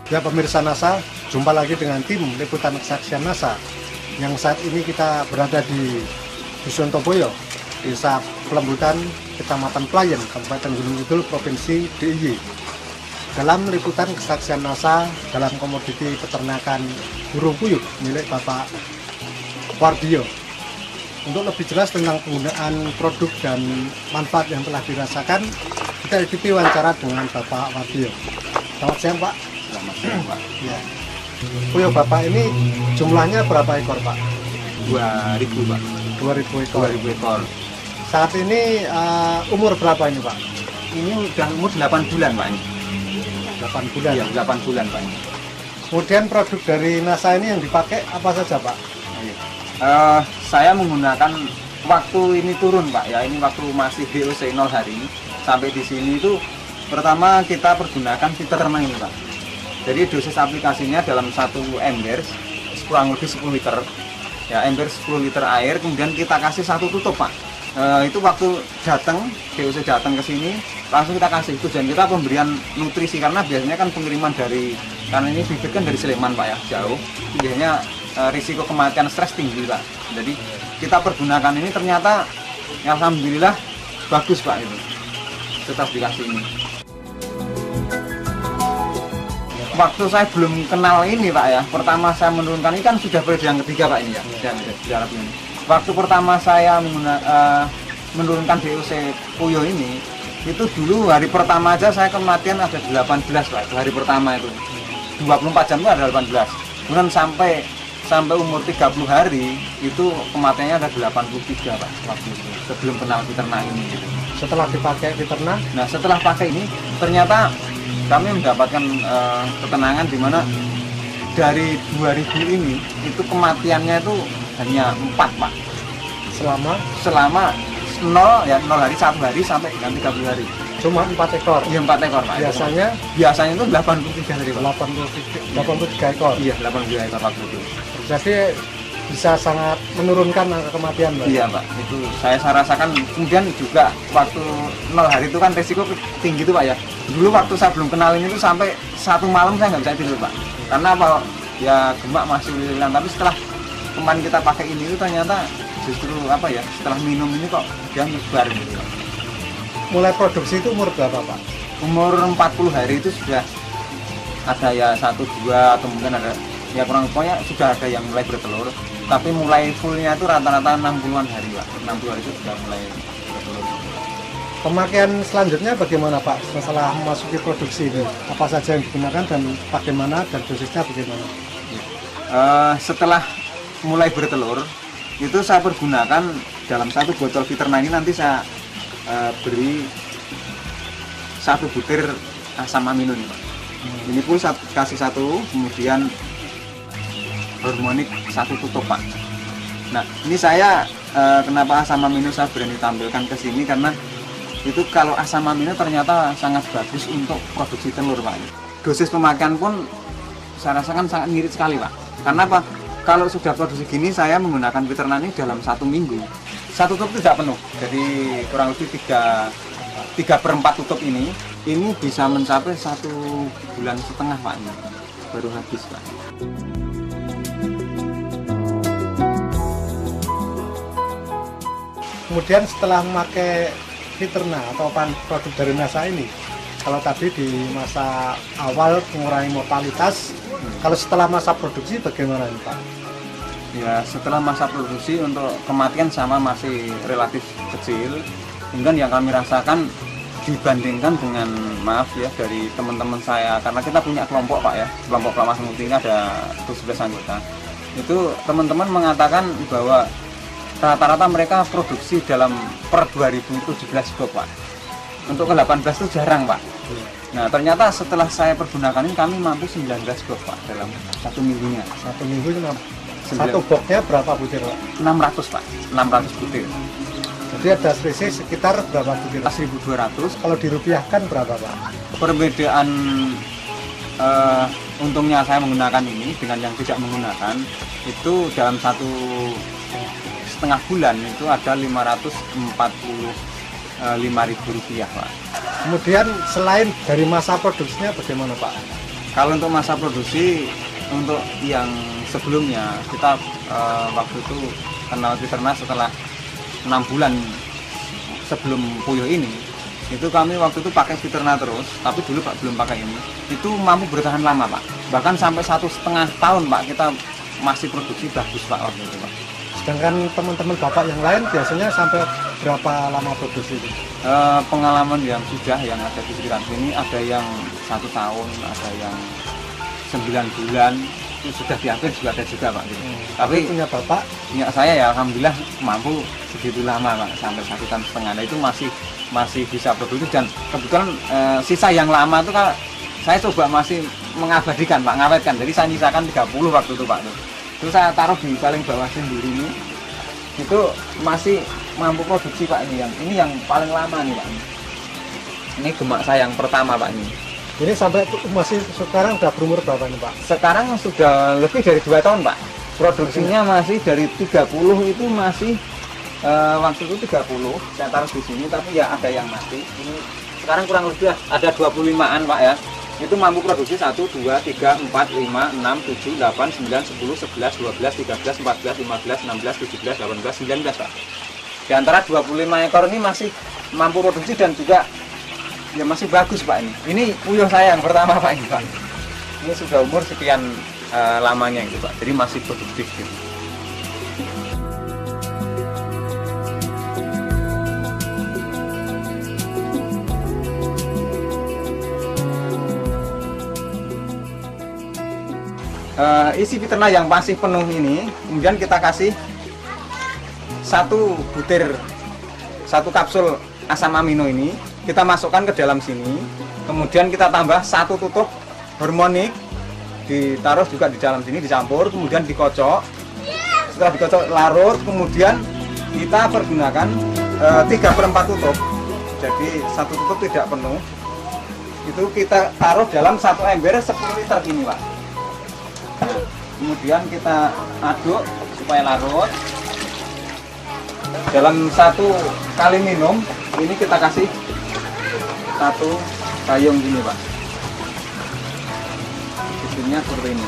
Ya pemirsa NASA, jumpa lagi dengan tim Liputan Kesaksian NASA yang saat ini kita berada di Dusun Toboyo, Desa Pelembutan, Kecamatan Playen, Kabupaten Gunung Kidul, Provinsi DIY. Dalam Liputan Kesaksian NASA dalam komoditi peternakan burung puyuh milik Bapak Wardio. Untuk lebih jelas tentang penggunaan produk dan manfaat yang telah dirasakan, kita ikuti wawancara dengan Bapak Wardio. Selamat siang, Pak. Selamat siang, Pak. Ya. Puyuh Bapak ini jumlahnya berapa ekor, Pak? 2000, Pak. 2000 ekor. 2000 ekor. Saat ini umur berapa ini, Pak? Ini udah umur 8 bulan, Pak. Ini. 8 bulan. Iya, 8 bulan, Pak. Ini. Kemudian produk dari NASA ini yang dipakai apa saja, Pak? Saya menggunakan waktu ini turun, Pak. Ya, ini waktu masih DOC 0 hari sampai di sini itu pertama kita pergunakan filter termang ini, Pak. Jadi dosis aplikasinya dalam satu ember kurang lebih 10 liter. Ya, ember 10 liter air, kemudian kita kasih satu tutup, Pak. Itu waktu datang, DOC datang ke sini, langsung kita kasih tujuan kita pemberian nutrisi, karena biasanya kan pengiriman dari, karena ini bibit kan dari Sleman, Pak, ya, jauh. Biasanya risiko kematian stres tinggi, Pak. Jadi kita pergunakan ini ternyata ya, alhamdulillah bagus, Pak, itu tetap dikasih ini. Waktu saya belum kenal ini, Pak, ya, pertama saya menurunkan ini kan sudah periode yang ketiga, Pak, ini ya, yang ini. Waktu pertama saya menurunkan DOC puyuh ini, itu dulu hari pertama aja saya kematian ada 18, Pak, hari pertama itu 24 jam itu ada 18. Kemudian sampai umur 30 hari itu kematiannya ada 83, Pak, waktu itu sebelum kenal peternak ini gitu. Setelah dipakai peternak? Nah, setelah pakai ini ternyata kami mendapatkan ketenangan di mana dari 2000 ini itu kematiannya itu hanya 4, Pak. Selama 0 hari 1 hari sampai dengan 30 hari. Cuma 4 ekor. Iya, 4 ekor, Pak. Biasanya itu 83 hari, Pak. 83 ekor. Iya, 83 ekor waktu itu. Jadi bisa sangat menurunkan angka kematian, Pak. Iya, Pak. Itu saya rasakan. Kemudian juga waktu 0 hari itu kan resiko tinggi itu, Pak, ya. Dulu waktu saya belum kenal ini tuh sampai 1 malam saya nggak bisa tidur, Pak. Karena apa? Ya gemak masih hilang. Tapi setelah kemarin kita pakai ini itu ternyata justru apa ya? Setelah minum ini kok dia nyebar gitu, Pak. Mulai produksi itu umur berapa, Pak? Umur 40 hari itu sudah ada ya 1, 2 atau mungkin ada ya kurang, pokoknya sudah ada yang mulai bertelur. Tapi mulai fullnya itu rata-rata 60-an hari, Pak. 60 hari itu sudah mulai bertelur. Pemakaian selanjutnya bagaimana, Pak, setelah memasuki produksi ini? Apa saja yang digunakan dan bagaimana, dan dosisnya bagaimana? Setelah mulai bertelur itu saya pergunakan dalam satu botol Viterna ini nanti saya beri 1 butir asam amino nih, Pak. Ini pun kasih 1, kemudian harmonik 1 tutup, Pak. Nah, ini saya kenapa asam amino saya berani tampilkan ke sini karena itu kalau asam amino ternyata sangat bagus untuk produksi telur, Pak. Dosis pemakaian pun saya rasakan sangat ngirit sekali, Pak. Karena apa? Kalau sudah produksi gini saya menggunakan Viterna ini dalam 1 minggu. 1 tutup tidak penuh, jadi kurang lebih 3/4 tutup ini bisa mencapai 1,5 bulan, Pak, ini baru habis, Pak. Kemudian setelah memakai Viterna atau produk dari NASA ini, kalau tadi di masa awal mengurangi mortalitas, kalau setelah masa produksi bagaimana ini, Pak? Ya, setelah masa produksi untuk kematian sama masih relatif kecil. Kemudian yang kami rasakan dibandingkan dengan, maaf ya, dari teman-teman saya, karena kita punya kelompok, Pak, ya, kelompok Pelamas Muti ini ada 11 anggota. Itu teman-teman mengatakan bahwa rata-rata mereka produksi dalam per 2017 box, Pak. Untuk ke 18 itu jarang, Pak. Nah, ternyata setelah saya pergunakan ini kami mampu 19 box, Pak, dalam 1 minggunya. 1 minggu cuma 1 boxnya berapa butir, Pak? 600, Pak. 600 butir. Jadi ada selisih sekitar berapa butir? 1.200. Kalau dirupiahkan berapa, Pak? Perbedaan untungnya saya menggunakan ini dengan yang tidak menggunakan itu dalam 1,5 bulan itu ada Rp545.000, Pak. Kemudian selain dari masa produksinya bagaimana, Pak? Kalau untuk masa produksi, untuk yang sebelumnya kita waktu itu kenal Fiterna setelah 6 bulan sebelum puyuh ini, itu kami waktu itu pakai Fiterna terus, tapi dulu Pak belum pakai ini, itu mampu bertahan lama Pak, bahkan sampai 1,5 tahun Pak kita masih produksi bagus Pak waktu itu Pak. Sedangkan teman-teman Bapak yang lain biasanya sampai berapa lama produksi itu? Pengalaman yang sudah yang ada di sekitar sini ada yang 1 tahun, ada yang 9 bulan, itu sudah diambil juga ada juga Pak. Tapi punya Bapak? Punya saya ya alhamdulillah mampu segitu lama Pak, sampai 1,5 tahun. Nah, itu masih bisa produksi, dan kebetulan sisa yang lama itu kan saya coba masih mengabadikan Pak, ngawetkan. Jadi saya nyisakan 30 waktu itu Pak. Terus saya taruh di paling bawah sendiri ini, itu masih mampu produksi Pak. Ini yang paling lama nih Pak. Ini gemak saya yang pertama Pak ini. Ini sampai masih sekarang udah berumur berapa nih Pak? Sekarang sudah lebih dari 2 tahun Pak. Produksinya masih dari 30 itu masih waktu itu 30 saya taruh di sini, tapi ya ada yang mati. Ini sekarang kurang lebih ada 25-an Pak ya. Itu mampu produksi 1, 2, 3, 4, 5, 6, 7, 8, 9, 10, 11, 12, 13, 14, 15, 16, 17, 18, 19 Pak. Di antara 25 ekor ini masih mampu produksi dan juga ya masih bagus Pak ini. Ini puyuh saya yang pertama Pak ini Pak. Ini sudah umur sekian lamanya gitu Pak. Jadi masih produktif gitu. Isi Fiterna yang masih penuh ini, kemudian kita kasih 1 butir, 1 kapsul asam amino ini kita masukkan ke dalam sini, kemudian kita tambah 1 tutup hormonik, ditaruh juga di dalam sini, dicampur, kemudian dikocok. Setelah dikocok larut, kemudian kita pergunakan 3/4 tutup, jadi 1 tutup tidak penuh, itu kita taruh dalam 1 ember 10 liter gini Pak. Kemudian kita aduk supaya larut. Dalam 1 kali minum ini kita kasih 1 gayung gini Pak. Isinya seperti ini.